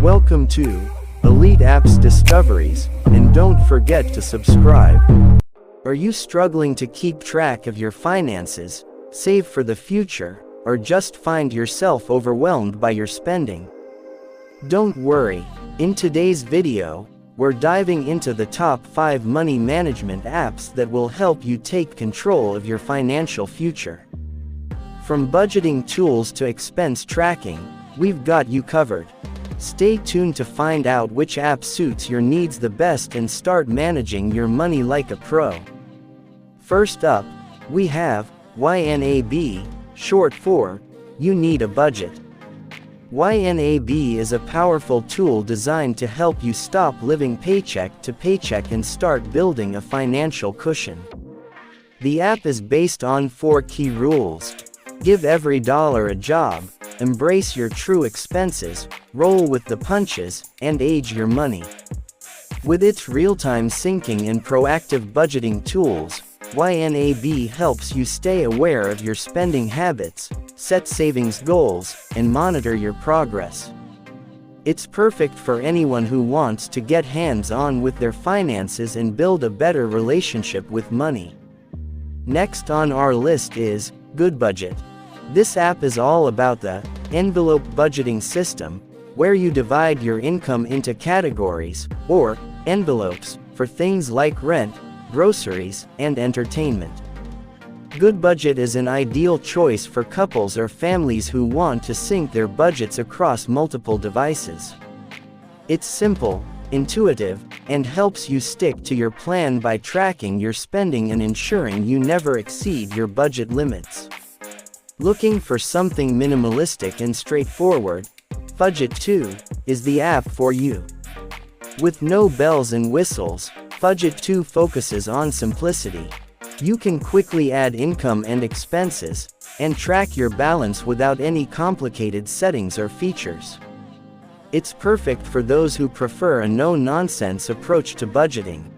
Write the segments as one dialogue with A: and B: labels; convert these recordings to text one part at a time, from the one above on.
A: Welcome to Elite Apps Discoveries, and don't forget to subscribe. Are you struggling to keep track of your finances, save for the future, or just find yourself overwhelmed by your spending? Don't worry, in today's video, we're diving into the top 5 money management apps that will help you take control of your financial future. From budgeting tools to expense tracking, we've got you covered. Stay tuned to find out which app suits your needs the best and start managing your money like a pro. First up, we have YNAB, short for You Need a Budget. YNAB is a powerful tool designed to help you stop living paycheck to paycheck and start building a financial cushion. The app is based on 4 key rules. Give every dollar a job, embrace your true expenses, roll with the punches, and age your money. With its real-time syncing and proactive budgeting tools, YNAB helps you stay aware of your spending habits, set savings goals, and monitor your progress. It's perfect for anyone who wants to get hands-on with their finances and build a better relationship with money. Next on our list is Goodbudget. This app is all about the envelope budgeting system, where you divide your income into categories, or envelopes, for things like rent, groceries, and entertainment. Goodbudget is an ideal choice for couples or families who want to sync their budgets across multiple devices. It's simple, intuitive, and helps you stick to your plan by tracking your spending and ensuring you never exceed your budget limits. Looking for something minimalistic and straightforward? Fudget 2 is the app for you. With no bells and whistles, Fudget 2 focuses on simplicity. You can quickly add income and expenses, and track your balance without any complicated settings or features. It's perfect for those who prefer a no-nonsense approach to budgeting.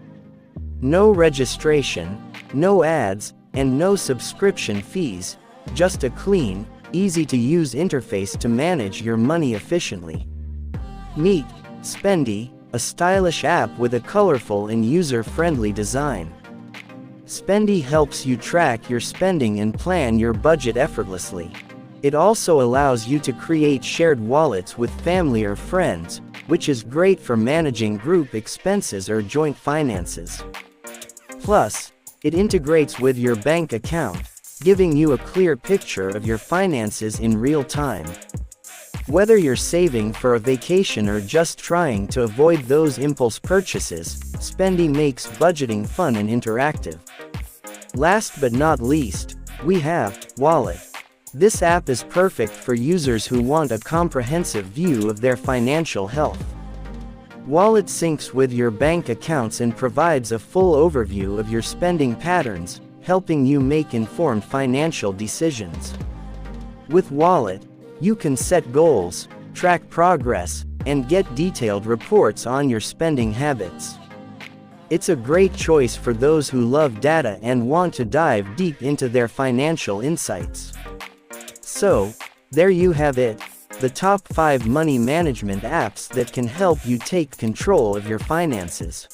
A: No registration, no ads, and no subscription fees, just a clean, easy-to-use interface to manage your money efficiently. Meet Spendee, a stylish app with a colorful and user-friendly design. Spendee helps you track your spending and plan your budget effortlessly. It also allows you to create shared wallets with family or friends, which is great for managing group expenses or joint finances. Plus, it integrates with your bank account, giving you a clear picture of your finances in real time. Whether you're saving for a vacation or just trying to avoid those impulse purchases, Spendee makes budgeting fun and interactive. Last but not least, we have Wallet. This app is perfect for users who want a comprehensive view of their financial health. Wallet syncs with your bank accounts and provides a full overview of your spending patterns, helping you make informed financial decisions. With Wallet, you can set goals, track progress, and get detailed reports on your spending habits. It's a great choice for those who love data and want to dive deep into their financial insights. So, there you have it, the top 5 money management apps that can help you take control of your finances.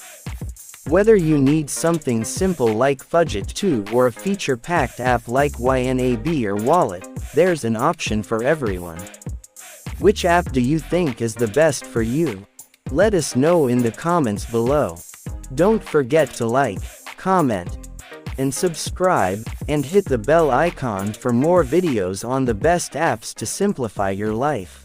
A: Whether you need something simple like Fudget 2 or a feature-packed app like YNAB or Wallet, there's an option for everyone. Which app do you think is the best for you? Let us know in the comments below. Don't forget to like, comment, and subscribe, and hit the bell icon for more videos on the best apps to simplify your life.